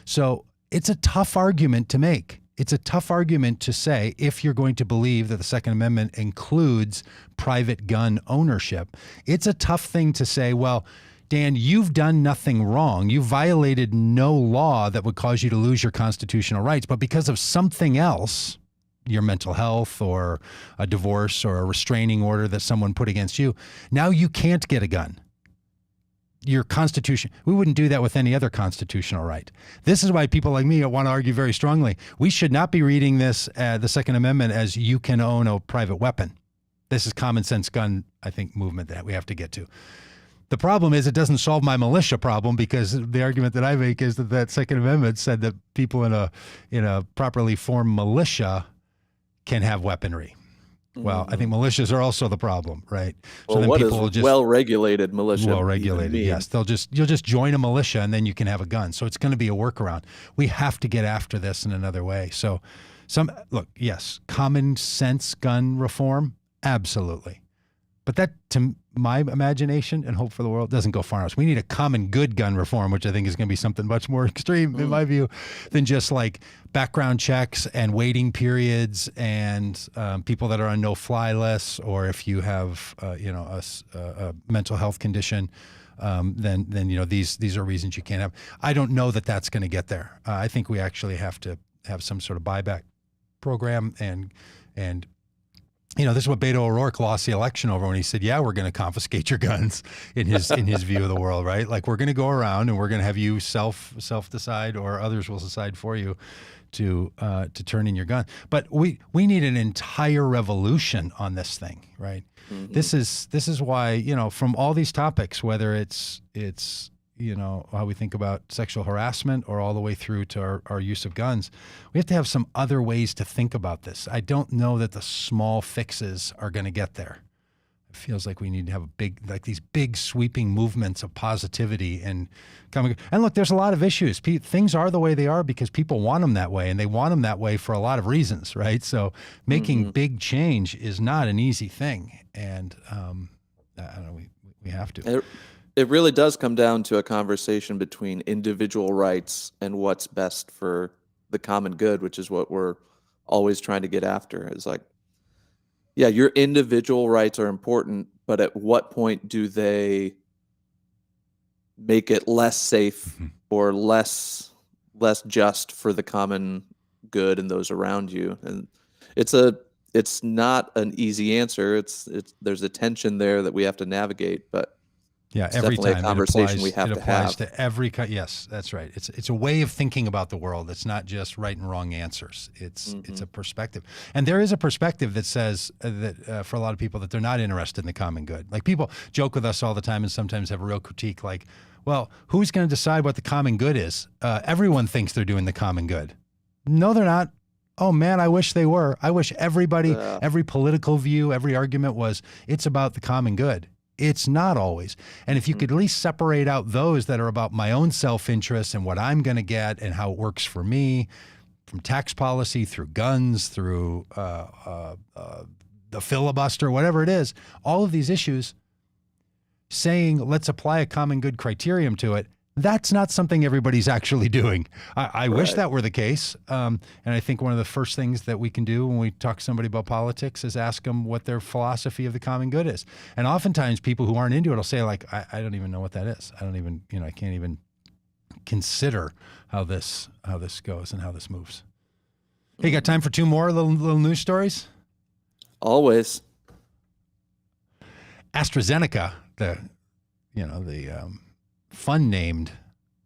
So it's a tough argument to make. It's a tough argument to say if you're going to believe that the Second Amendment includes private gun ownership. It's a tough thing to say, well, Dan, you've done nothing wrong. You violated no law that would cause you to lose your constitutional rights, but because of something else, your mental health or a divorce or a restraining order that someone put against you, now you can't get a gun. Your constitution, we wouldn't do that with any other constitutional right. This is why people like me want to argue very strongly. We should not be reading this, the Second Amendment, as you can own a private weapon. This is common sense gun, I think, movement that we have to get to. The problem is it doesn't solve my militia problem because the argument that I make is that Second Amendment said that people in a properly formed militia can have weaponry. Well, I think militias are also the problem, right? Well, so then what people is will just well-regulated militia? Well-regulated, yes. You'll just join a militia and then you can have a gun. So it's going to be a workaround. We have to get after this in another way. So yes, common sense gun reform, absolutely. But that, to my imagination and hope for the world, doesn't go far enough. We need a common good gun reform, which I think is going to be something much more extreme, in my view, than just like background checks and waiting periods and people that are on no-fly lists, or if you have, a mental health condition, then these are reasons you can't have. I don't know that that's going to get there. I think we actually have to have some sort of buyback program and this is what Beto O'Rourke lost the election over when he said, yeah, we're going to confiscate your guns in his view of the world, right? Like we're going to go around and we're going to have you self decide, or others will decide for you to turn in your gun. But we need an entire revolution on this thing, right? Mm-hmm. This is why, from all these topics, whether it's how we think about sexual harassment or all the way through to our use of guns, we have to have some other ways to think about this. I don't know that the small fixes are going to get there. It feels like we need to have these big sweeping movements of positivity and coming. And look, there's a lot of issues. Things are the way they are because people want them that way, and they want them that way for a lot of reasons, right? So making big change is not an easy thing. And I don't know, we have to. It really does come down to a conversation between individual rights and what's best for the common good, which is what we're always trying to get after. It's like, yeah, your individual rights are important, but at what point do they make it less safe or less just for the common good and those around you? And it's not an easy answer. There's a tension there that we have to navigate, but yeah, it's every definitely time a conversation we have it to applies have. to every. Yes, that's right. It's a way of thinking about the world. It's not just right and wrong answers. It's a perspective, and there is a perspective that says that for a lot of people that they're not interested in the common good. Like people joke with us all the time, and sometimes have a real critique, like, "Well, who's going to decide what the common good is? Everyone thinks they're doing the common good. No, they're not. Oh man, I wish they were. I wish everybody, every political view, every argument was it's about the common good. It's not always. And if you could at least separate out those that are about my own self-interest and what I'm going to get and how it works for me, from tax policy through guns, through the filibuster, whatever it is, all of these issues, saying let's apply a common good criterion to it, That's not something everybody's actually doing. I wish Right. that were the case. And I think one of the first things that we can do when we talk to somebody about politics is ask them what their philosophy of the common good is. And oftentimes people who aren't into it will say, like, I don't even know what that is. I don't even, I can't even consider how this goes and how this moves. Hey, you got time for two more little news stories? Always. AstraZeneca, the fun named,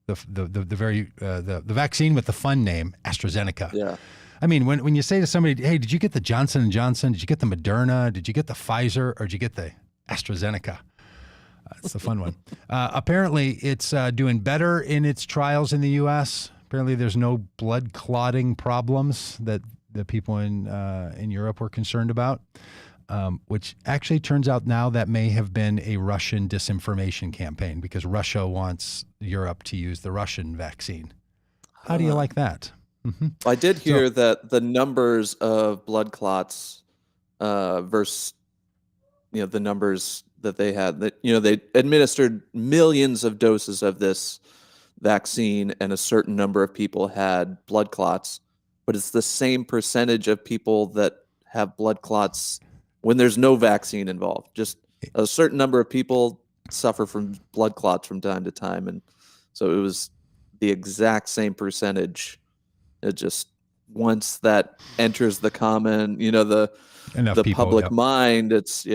the vaccine with the fun name, AstraZeneca. Yeah. I mean, when you say to somebody, hey, did you get the Johnson & Johnson? Did you get the Moderna? Did you get the Pfizer? Or did you get the AstraZeneca? It's the fun one. Apparently, it's doing better in its trials in the U.S. Apparently, there's no blood clotting problems that the people in Europe were concerned about, which actually turns out now that may have been a Russian disinformation campaign because Russia wants Europe to use the Russian vaccine. How do you like that? Mm-hmm. I did hear that the numbers of blood clots versus the numbers that they had, that they administered millions of doses of this vaccine and a certain number of people had blood clots, but it's the same percentage of people that have blood clots when there's no vaccine involved. Just a certain number of people suffer from blood clots from time to time, and so it was the exact same percentage. It just, once that enters the common, the public mind, it's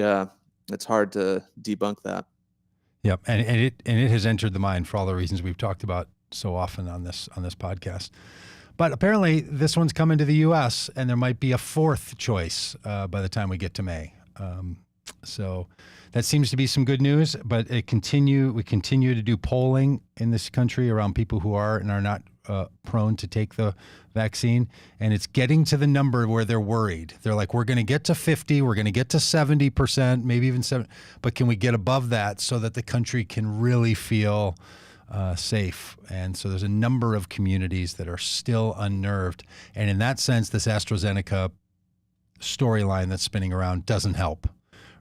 hard to debunk that. Yep, and it has entered the mind for all the reasons we've talked about so often on this podcast. But apparently, this one's coming to the U.S., and there might be a fourth choice by the time we get to May. So that seems to be some good news. But we continue to do polling in this country around people who are and are not prone to take the vaccine, and it's getting to the number where they're worried. They're like, we're going to get to 50, we're going to get to 70%, maybe even 7, but can we get above that so that the country can really feel safe? And so there's a number of communities that are still unnerved, and in that sense, this AstraZeneca storyline that's spinning around doesn't help,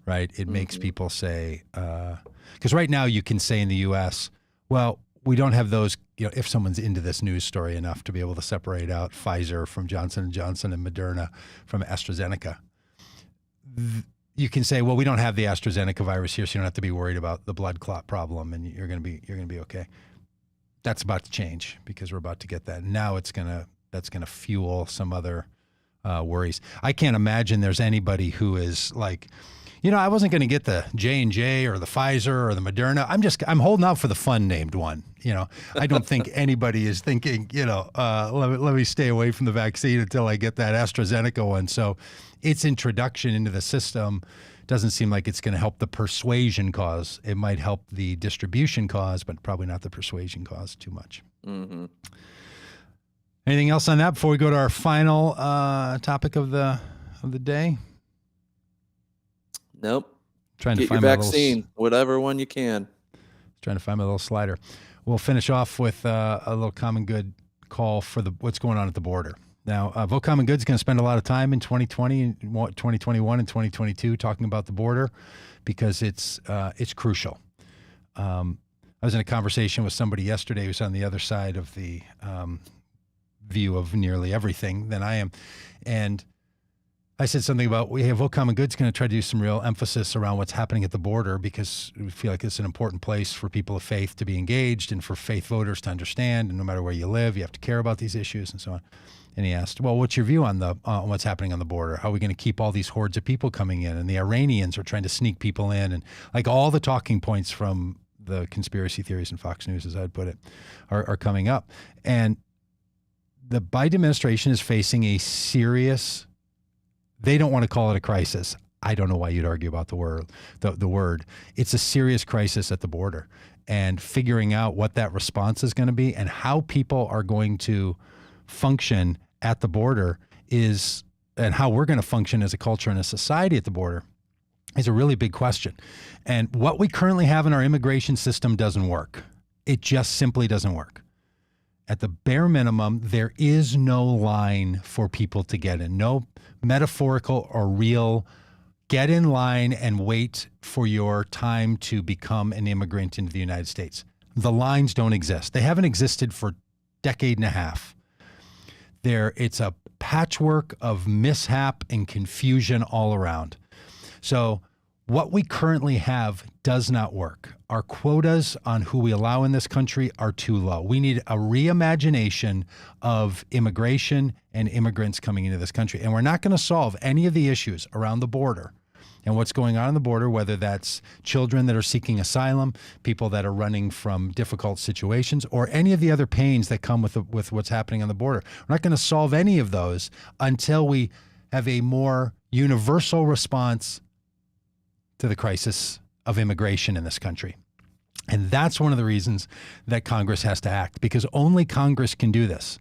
right? It makes people say, because right now you can say in the U.S., well, we don't have those, if someone's into this news story enough to be able to separate out Pfizer from Johnson & Johnson and Moderna from AstraZeneca, you can say, well, we don't have the AstraZeneca virus here, so you don't have to be worried about the blood clot problem, and you're going to be okay. That's about to change because we're about to get that. Now that's going to fuel some other worries. I can't imagine there's anybody who is like, I wasn't going to get the J&J or the Pfizer or the Moderna. I'm holding out for the fun named one. I don't think anybody is thinking, let me stay away from the vaccine until I get that AstraZeneca one. So its introduction into the system doesn't seem like it's going to help the persuasion cause. It might help the distribution cause, but probably not the persuasion cause too much. Mm-hmm. Anything else on that before we go to our final topic of the day? Nope. Trying to find your vaccine, whatever one you can. Trying to find my little slider. We'll finish off with a little common good call for what's going on at the border. Now, Vote Common Good is going to spend a lot of time in 2020, 2021, and 2022 talking about the border because it's crucial. I was in a conversation with somebody yesterday who's on the other side of the view of nearly everything than I am, and I said something about Vote Common Good is going to try to do some real emphasis around what's happening at the border because we feel like it's an important place for people of faith to be engaged and for faith voters to understand. And no matter where you live, you have to care about these issues and so on. And he asked, well, what's your view on what's happening on the border? How are we going to keep all these hordes of people coming in? And the Iranians are trying to sneak people in. And like all the talking points from the conspiracy theories and Fox News, as I'd put it, are coming up. And the Biden administration is facing a serious, they don't want to call it a crisis. I don't know why you'd argue about the word. It's a serious crisis at the border, and figuring out what that response is going to be and how people are going to function at the border and how we're going to function as a culture and a society at the border is a really big question. And what we currently have in our immigration system doesn't work. It just simply doesn't work. At the bare minimum, there is no line for people to get in. No metaphorical or real get in line and wait for your time to become an immigrant into the United States. The lines don't exist. They haven't existed for a decade and a half. It's a patchwork of mishap and confusion all around. So what we currently have does not work. Our quotas on who we allow in this country are too low. We need a reimagination of immigration and immigrants coming into this country. And we're not going to solve any of the issues around the border and what's going on the border, whether that's children that are seeking asylum, people that are running from difficult situations, or any of the other pains that come with what's happening on the border. We're not going to solve any of those until we have a more universal response to the crisis of immigration in this country. And that's one of the reasons that Congress has to act, because only Congress can do this.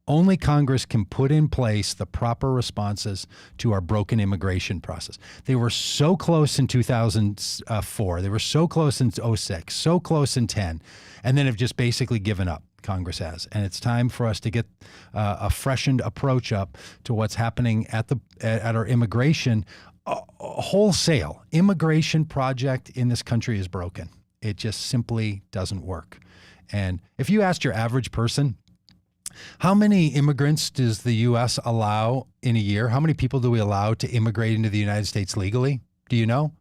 Only Congress can put in place the proper responses to our broken immigration process. They were so close in 2004. They were so close in 2006, so close in 2010, and then have just basically given up. Congress has. And it's time for us to get a freshened approach up to what's happening at our immigration wholesale. Immigration project in this country is broken. It just simply doesn't work. And if you asked your average person, how many immigrants does the U.S. allow in a year? How many people do we allow to immigrate into the United States legally? Do you know?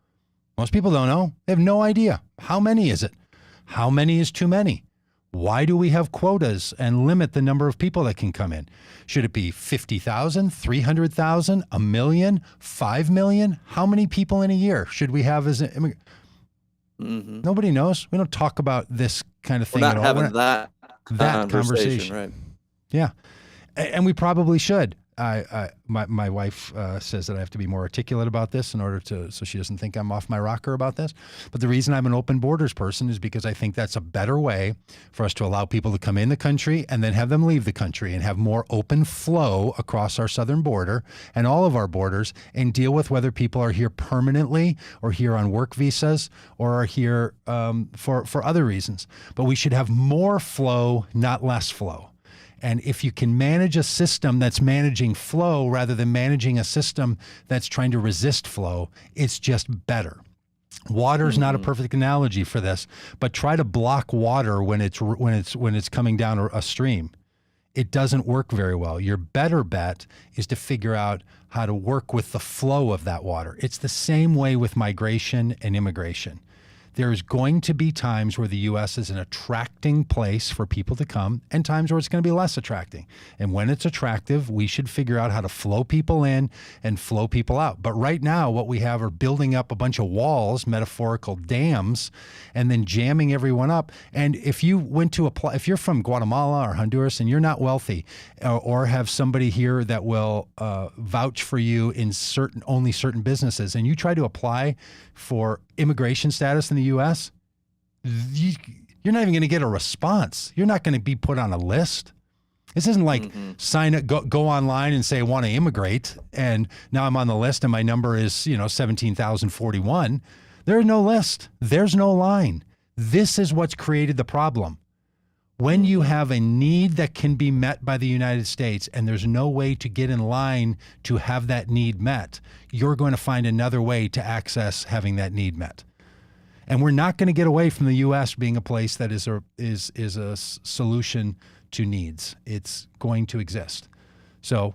Most people don't know. They have no idea. How many is it? How many is too many? Why do we have quotas and limit the number of people that can come in? Should it be 50,000, 300,000, a million, 5 million? How many people in a year should we have as an immigrant? Mm-hmm. Nobody knows. We don't talk about this kind of thing at all. We're not having that conversation, right? Yeah. And we probably should. My wife says that I have to be more articulate about this in order so she doesn't think I'm off my rocker about this. But the reason I'm an open borders person is because I think that's a better way for us to allow people to come in the country and then have them leave the country and have more open flow across our southern border and all of our borders, and deal with whether people are here permanently or here on work visas or are here for other reasons. But we should have more flow, not less flow. And if you can manage a system that's managing flow rather than managing a system that's trying to resist flow, it's just better. Water is not a perfect analogy for this, but try to block water when it's coming down a stream. It doesn't work very well. Your better bet is to figure out how to work with the flow of that water. It's the same way with migration and immigration. There's going to be times where the U.S. is an attracting place for people to come and times where it's going to be less attracting. And when it's attractive, we should figure out how to flow people in and flow people out. But right now, what we have are building up a bunch of walls, metaphorical dams, and then jamming everyone up. And if you went to apply, if you're from Guatemala or Honduras and you're not wealthy or have somebody here that will vouch for you in only certain businesses, and you try to apply for immigration status in the U.S., you're not even going to get a response. You're not going to be put on a list. This isn't like sign up, go online and say I want to immigrate, and now I'm on the list and my number is 17,041. There's no list. There's no line. This is what's created the problem. When you have a need that can be met by the United States and there's no way to get in line to have that need met, you're going to find another way to access having that need met. And we're not going to get away from the U.S. being a place that is a solution to needs. It's going to exist. So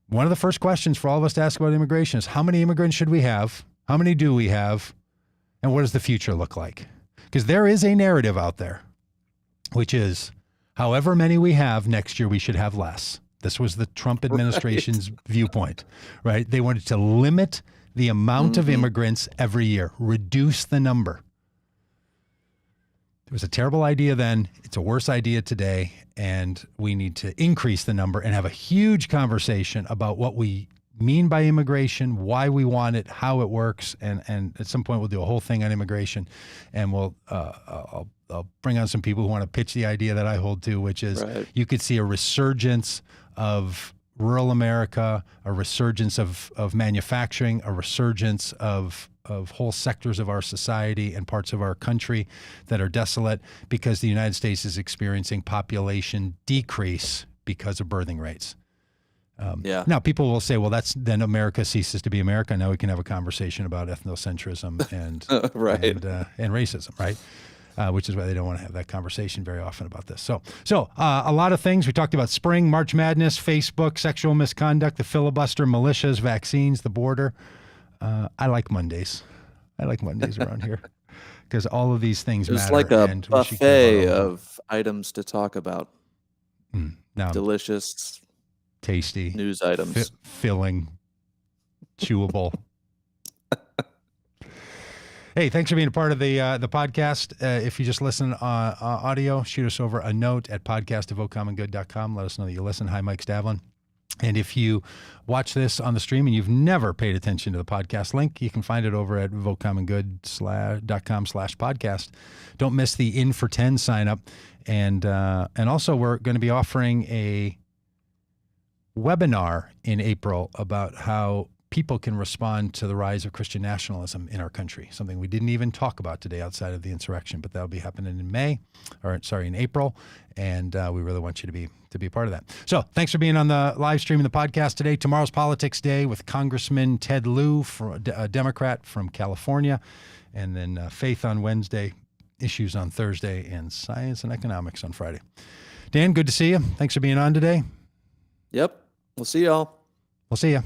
one of the first questions for all of us to ask about immigration is, how many immigrants should we have? How many do we have? And what does the future look like? Because there is a narrative out there, which is however many we have next year, we should have less. This was the Trump administration's viewpoint, right? They wanted to limit the amount of immigrants every year, reduce the number. It was a terrible idea then. It's a worse idea today. And we need to increase the number and have a huge conversation about what we mean by immigration, why we want it, how it works. And at some point we'll do a whole thing on immigration, and I'll bring on some people who want to pitch the idea that I hold to, which is you could see a resurgence of rural America, a resurgence of manufacturing, a resurgence of whole sectors of our society and parts of our country that are desolate because the United States is experiencing population decrease because of birthing rates. Now, people will say, well, then America ceases to be America. Now we can have a conversation about ethnocentrism and and racism, right? which is why they don't want to have that conversation very often about this. So a lot of things. We talked about spring, March Madness, Facebook, sexual misconduct, the filibuster, militias, vaccines, the border. I like Mondays. I like Mondays around here because all of these things It's matter. like a and we should care buffet about all of of items to talk about. them. Now, Delicious tasty, news items. filling, chewable. Hey, thanks for being a part of the podcast. If you just listen audio, shoot us over a note at podcast@votecommon.good.com. Let us know that you listen. Hi, Mike Stavlin. And if you watch this on the stream and you've never paid attention to the podcast link, you can find it over at votecommon.com/podcast. Don't miss the In for 10 sign up. And also we're going to be offering a webinar in April about how people can respond to the rise of Christian nationalism in our country, something we didn't even talk about today outside of the insurrection, but that'll be happening in in April. And we really want you to be a part of that. So thanks for being on the live stream and the podcast today. Tomorrow's Politics Day with Congressman Ted Lieu, a Democrat from California, and then Faith on Wednesday, Issues on Thursday, and Science and Economics on Friday. Dan, good to see you. Thanks for being on today. Yep. We'll see y'all. We'll see you.